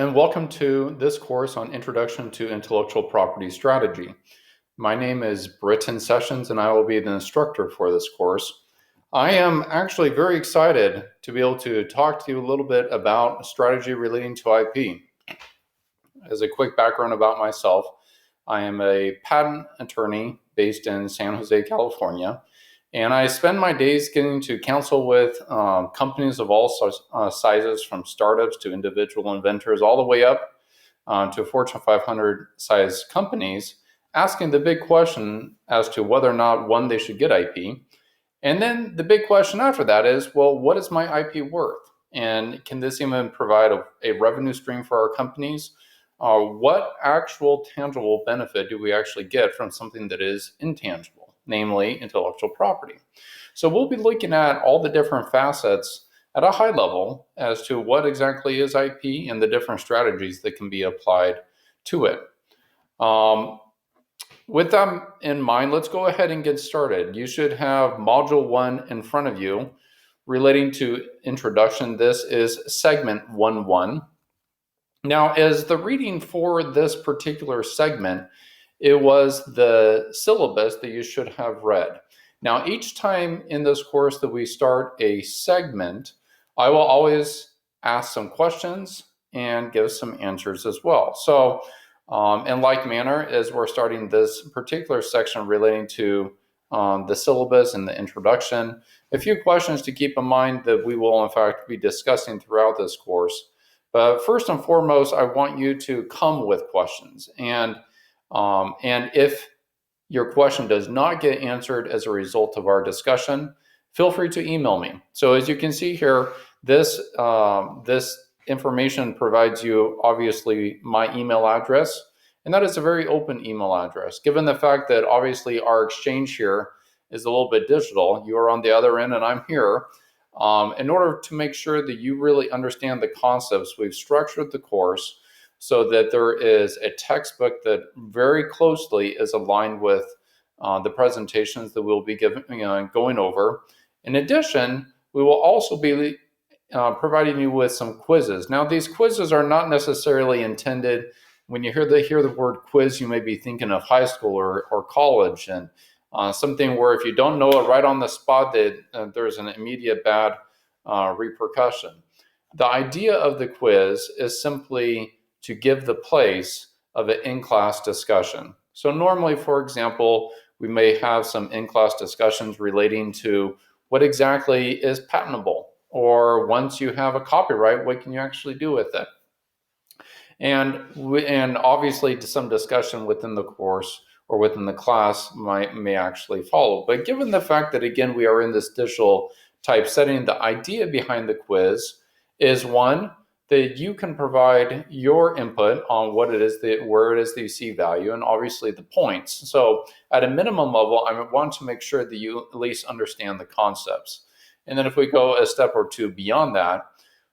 and welcome to this course on Introduction to Intellectual Property Strategy. My name is Britton Sessions, and I will be the instructor for this course. I am actually very excited to be able to talk to you a little bit about strategy relating to IP. As a quick background about myself, I am a patent attorney based in San Jose, California, and I spend my days getting to counsel with companies of all sizes, from startups to individual inventors, all the way up to Fortune 500 size companies, asking the big question as to whether or not, one, they should get IP. And then the big question after that is, well, what is my IP worth? And can this even provide a revenue stream for our companies? What actual tangible benefit do we actually get from something that is intangible, namely intellectual property? So we'll be looking at all the different facets at a high level as to what exactly is IP and the different strategies that can be applied to it. With that in mind, let's go ahead and get started. You should have Module 1 in front of you relating to introduction. This is segment 1.1. Now, as the reading for this particular segment, it was the syllabus that you should have read. Now, each time in this course that we start a segment, I will always ask some questions and give some answers as well. So, in like manner, as we're starting this particular section relating to the syllabus and the introduction, a few questions to keep in mind that we will in fact be discussing throughout this course. But first and foremost, I want you to come with questions. And if your question does not get answered as a result of our discussion, feel free to email me. So as you can see here, this information provides you, obviously, my email address. And that is a very open email address. Given the fact that obviously our exchange here is a little bit digital, you are on the other end and I'm here. In order to make sure that you really understand the concepts, we've structured the course so that there is a textbook that very closely is aligned with the presentations that we'll be going over. In addition, we will also be providing you with some quizzes. Now, these quizzes are not necessarily intended. When you hear the word quiz, you may be thinking of high school or college, and something where if you don't know it right on the spot, that there's an immediate bad repercussion. The idea of the quiz is simply to give the place of an in-class discussion. So normally, for example, we may have some in-class discussions relating to what exactly is patentable, or once you have a copyright, what can you actually do with it? And obviously some discussion within the course or within the class may actually follow. But given the fact that, again, we are in this digital type setting, the idea behind the quiz is, one, that you can provide your input on where it is that you see value, and obviously the points. So at a minimum level, I want to make sure that you at least understand the concepts. And then if we go a step or two beyond that,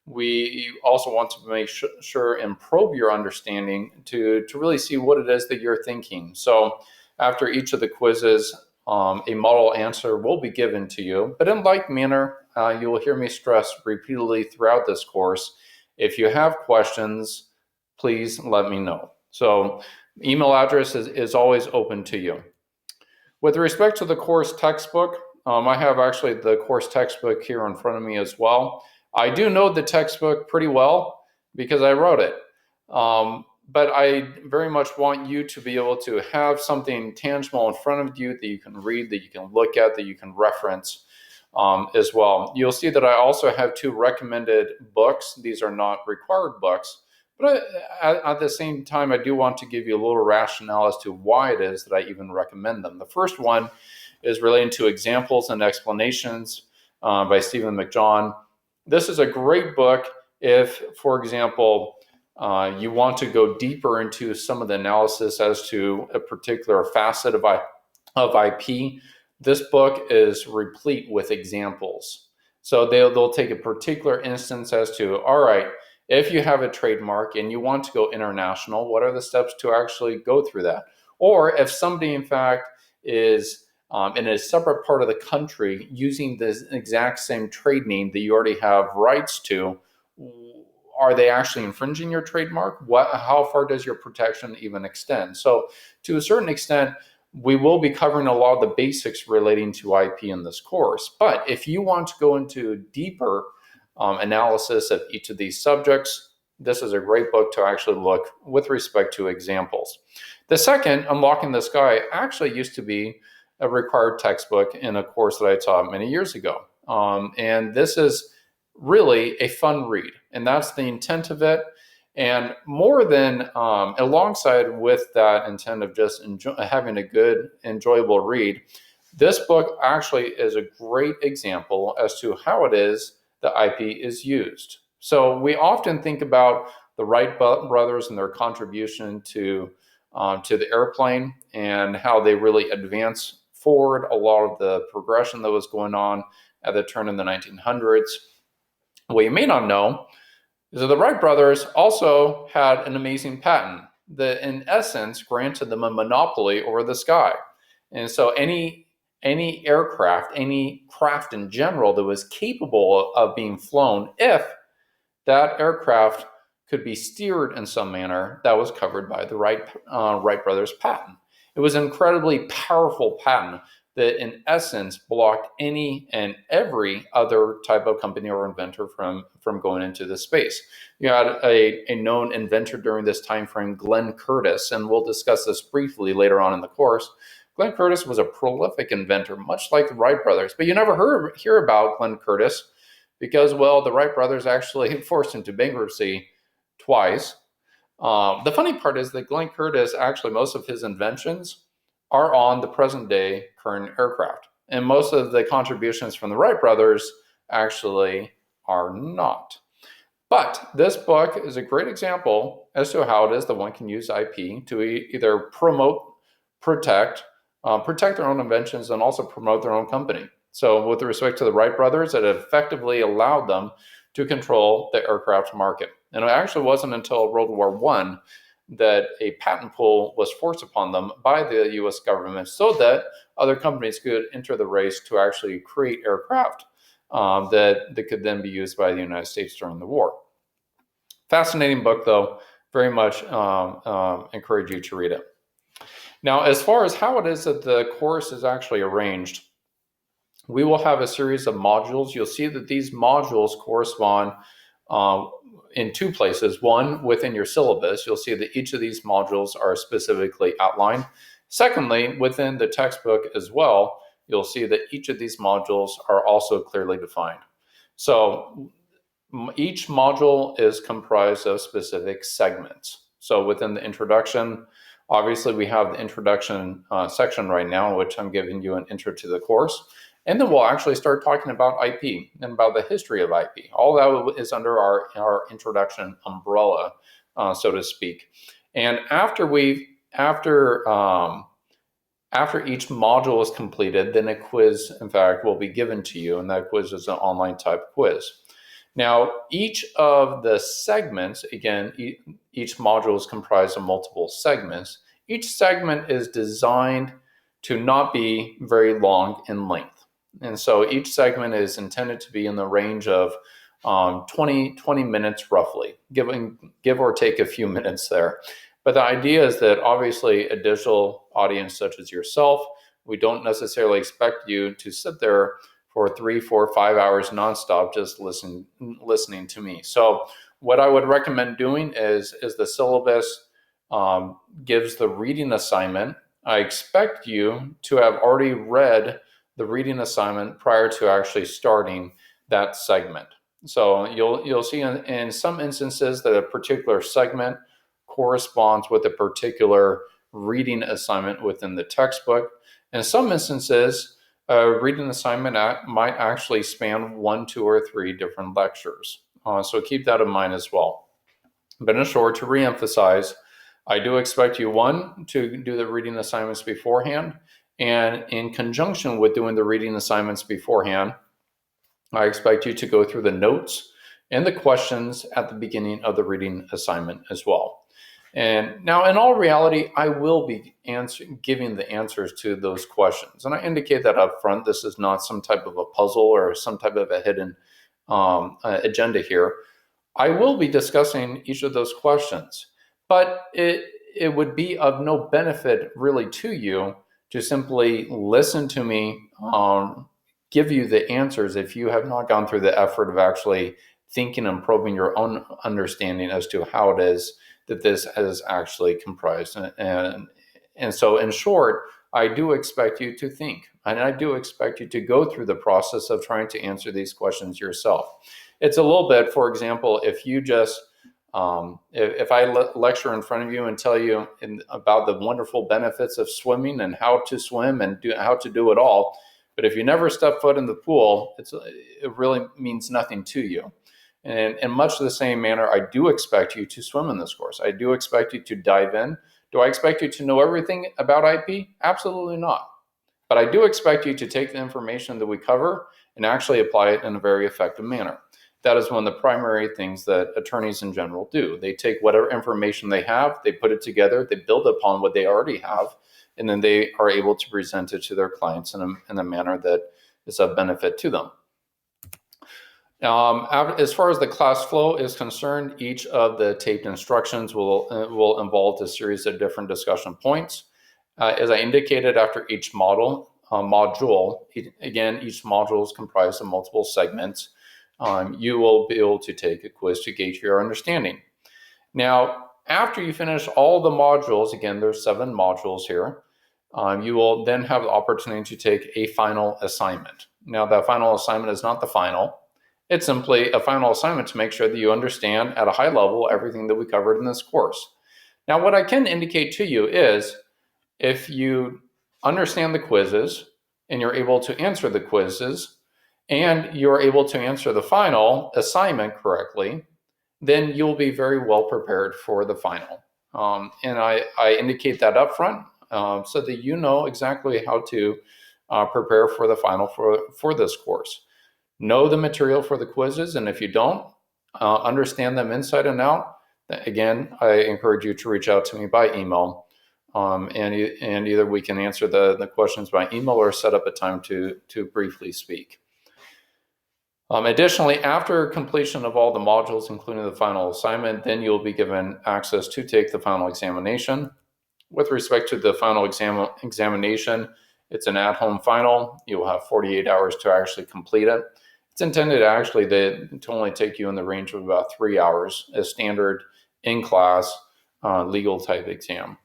we also want to make sure and probe your understanding to really see what it is that you're thinking. So after each of the quizzes, a model answer will be given to you. But in like manner, you will hear me stress repeatedly throughout this course, if you have questions, please let me know. So email address is always open to you. With respect to the course textbook, I have actually the course textbook here in front of me as well. I do know the textbook pretty well because I wrote it. But I very much want you to be able to have something tangible in front of you that you can read, that you can look at, that you can reference as well. You'll see that I also have 2 recommended books. These are not required books, but at the same time, I do want to give you a little rationale as to why it is that I even recommend them. The first one is relating to Examples and Explanations by Stephen McJohn. This is a great book if, for example, you want to go deeper into some of the analysis as to a particular facet of IP. This book is replete with examples. So they'll take a particular instance as to, all right, if you have a trademark and you want to go international, what are the steps to actually go through that? Or if somebody, in fact, is in a separate part of the country using the exact same trade name that you already have rights to, are they actually infringing your trademark? How far does your protection even extend? So to a certain extent, we will be covering a lot of the basics relating to IP in this course. But if you want to go into deeper analysis of each of these subjects, this is a great book to actually look with respect to examples. The second, Unlocking the Sky, actually used to be a required textbook in a course that I taught many years ago. And this is really a fun read, and that's the intent of it. And more than alongside with that intent of just having a good, enjoyable read, this book actually is a great example as to how it is the IP is used. So we often think about the Wright brothers and their contribution to the airplane and how they really advanced forward a lot of the progression that was going on at the turn in the 1900s. What you may not know is that the Wright brothers also had an amazing patent that, in essence, granted them a monopoly over the sky. And so any aircraft, any craft in general that was capable of being flown, if that aircraft could be steered in some manner, that was covered by the Wright brothers patent. It was an incredibly powerful patent that in essence blocked any and every other type of company or inventor from going into this space. You had a known inventor during this time frame, Glenn Curtiss, and we'll discuss this briefly later on in the course. Glenn Curtiss was a prolific inventor, much like the Wright brothers, but you never hear about Glenn Curtiss because, well, the Wright brothers actually forced into bankruptcy twice. The funny part is that Glenn Curtiss, actually most of his inventions are on the present day current aircraft. And most of the contributions from the Wright brothers actually are not. But this book is a great example as to how it is that one can use IP to either promote, protect their own inventions and also promote their own company. So with respect to the Wright brothers, it effectively allowed them to control the aircraft market. And it actually wasn't until World War I that a patent pool was forced upon them by the US government so that other companies could enter the race to actually create aircraft that could then be used by the United States during the war. Fascinating book, though. Very much encourage you to read it. Now, as far as how it is that the course is actually arranged, we will have a series of modules. You'll see that these modules correspond in two places. One, within your syllabus, you'll see that each of these modules are specifically outlined. Secondly, within the textbook as well, you'll see that each of these modules are also clearly defined. So each module is comprised of specific segments. So within the introduction, obviously we have the introduction section right now, in which I'm giving you an intro to the course. And then we'll actually start talking about IP and about the history of IP. All that is under our introduction umbrella, so to speak. And after each module is completed, then a quiz, in fact, will be given to you, and that quiz is an online type quiz. Now, each of the segments, again, each module is comprised of multiple segments. Each segment is designed to not be very long in length. And so each segment is intended to be in the range of 20 minutes roughly, give or take a few minutes there. But the idea is that obviously a digital audience such as yourself, we don't necessarily expect you to sit there for 3, 4, 5 hours nonstop just listening to me. So what I would recommend doing is the syllabus gives the reading assignment. I expect you to have already read the reading assignment prior to actually starting that segment. So you'll see in some instances that a particular segment corresponds with a particular reading assignment within the textbook. In some instances, a reading assignment might actually span 1, 2, or 3 different lectures. So keep that in mind as well. But in short, to reemphasize, I do expect you, one, to do the reading assignments beforehand. And in conjunction with doing the reading assignments beforehand, I expect you to go through the notes and the questions at the beginning of the reading assignment as well. And now, in all reality, I will be giving the answers to those questions. And I indicate that up front. This is not some type of a puzzle or some type of a hidden agenda here. I will be discussing each of those questions, but it would be of no benefit really to you to simply listen to me give you the answers if you have not gone through the effort of actually thinking and probing your own understanding as to how it is that this is actually comprised. And so, in short, I do expect you to think, and I do expect you to go through the process of trying to answer these questions yourself. It's a little bit, for example, if you just if I lecture in front of you and tell you about the wonderful benefits of swimming and how to swim and how to do it all, but if you never step foot in the pool, it really means nothing to you. And in much the same manner, I do expect you to swim in this course. I do expect you to dive in. Do I expect you to know everything about IP? Absolutely not. But I do expect you to take the information that we cover and actually apply it in a very effective manner. That is one of the primary things that attorneys in general do. They take whatever information they have, they put it together, they build upon what they already have, and then they are able to present it to their clients in a manner that is of benefit to them. As far as the class flow is concerned, each of the taped instructions will involve a series of different discussion points. As I indicated, after each module, again, each module is comprised of multiple segments. You will be able to take a quiz to gauge your understanding. Now, after you finish all the modules, again, there's 7 modules here, you will then have the opportunity to take a final assignment. Now, that final assignment is not the final. It's simply a final assignment to make sure that you understand at a high level everything that we covered in this course. Now, what I can indicate to you is if you understand the quizzes and you're able to answer the quizzes and you're able to answer the final assignment correctly, then you'll be very well prepared for the final. And I indicate that up front so that you know exactly how to prepare for the final for this course. Know the material for the quizzes, and if you don't understand them inside and out, again, I encourage you to reach out to me by email, and either we can answer the questions by email or set up a time to briefly speak. Additionally, after completion of all the modules, including the final assignment, then you'll be given access to take the final examination. With respect to the final examination, it's an at-home final. You'll have 48 hours to actually complete it. It's intended actually to only take you in the range of about 3 hours, a standard in-class legal type exam.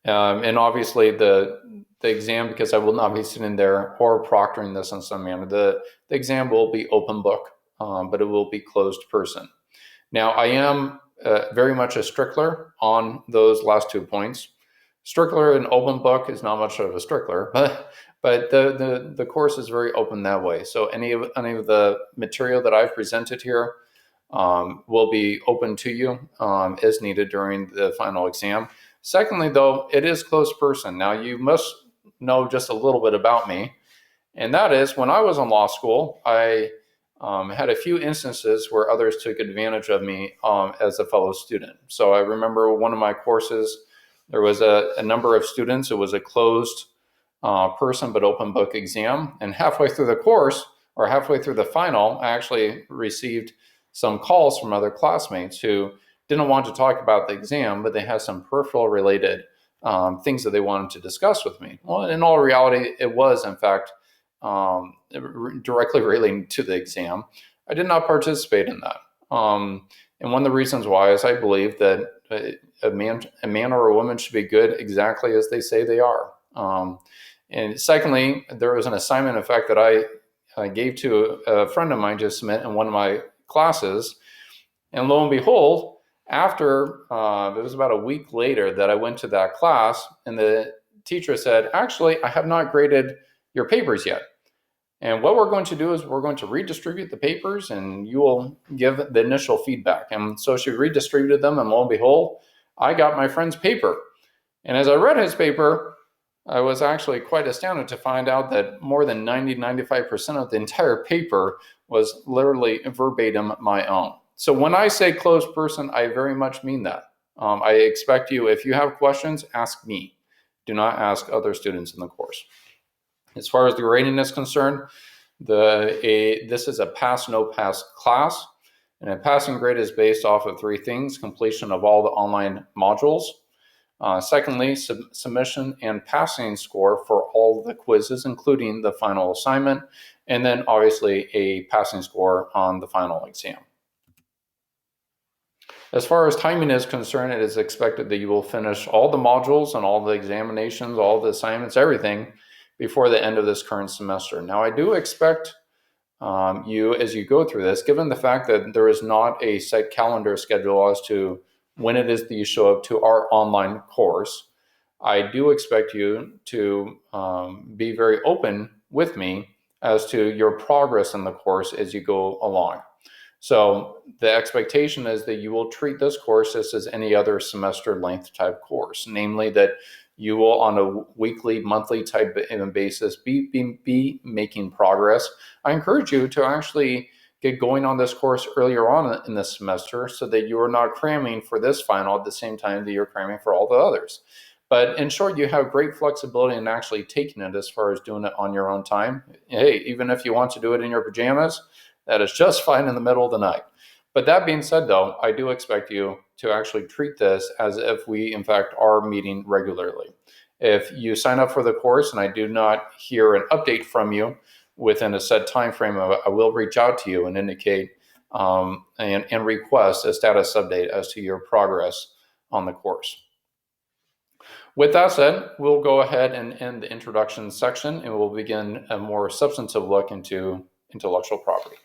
And obviously the exam, because I will not be sitting there or proctoring this in some manner, the exam will be open book, but it will be closed person. Now, I am very much a stickler on those last 2 points. Stickler and open book is not much of a stickler, but the course is very open that way. So any of the material that I've presented here will be open to you as needed during the final exam. Secondly, though, it is closed person. Now, you must know just a little bit about me, and that is when I was in law school, I had a few instances where others took advantage of me as a fellow student. So I remember one of my courses, there was a number of students. It was a closed person but open book exam. And halfway through the course, or halfway through the final, I actually received some calls from other classmates who didn't want to talk about the exam, but they had some peripheral related things that they wanted to discuss with me. Well, in all reality, it was, in fact, directly relating to the exam. I did not participate in that. And one of the reasons why is I believe that a man or a woman should be good exactly as they say they are. And secondly, there was an assignment, in fact, that I gave to a friend of mine to submit in one of my classes. And lo and behold, after it was about a week later that I went to that class, and the teacher said, actually, I have not graded your papers yet. And what we're going to do is we're going to redistribute the papers and you will give the initial feedback. And so she redistributed them, and lo and behold, I got my friend's paper. And as I read his paper, I was actually quite astounded to find out that more than 95% of the entire paper was literally verbatim my own. So when I say closed person, I very much mean that. I expect you, if you have questions, ask me. Do not ask other students in the course. As far as the grading is concerned, this is a pass, no pass class. And a passing grade is based off of three things: completion of all the online modules. Secondly, submission and passing score for all the quizzes, including the final assignment. And then obviously a passing score on the final exam. As far as timing is concerned, it is expected that you will finish all the modules and all the examinations, all the assignments, everything before the end of this current semester. Now, I do expect you, as you go through this, given the fact that there is not a set calendar schedule as to when it is that you show up to our online course, I do expect you to be very open with me as to your progress in the course as you go along. So the expectation is that you will treat this course as any other semester length type course, namely that you will on a weekly, monthly type basis be making progress. I encourage you to actually get going on this course earlier on in this semester so that you are not cramming for this final at the same time that you're cramming for all the others. But in short, you have great flexibility in actually taking it as far as doing it on your own time. Hey, even if you want to do it in your pajamas, that is just fine in the middle of the night. But that being said, though, I do expect you to actually treat this as if we, in fact, are meeting regularly. If you sign up for the course and I do not hear an update from you within a set time frame, I will reach out to you and indicate and request a status update as to your progress on the course. With that said, we'll go ahead and end the introduction section and we'll begin a more substantive look into intellectual property.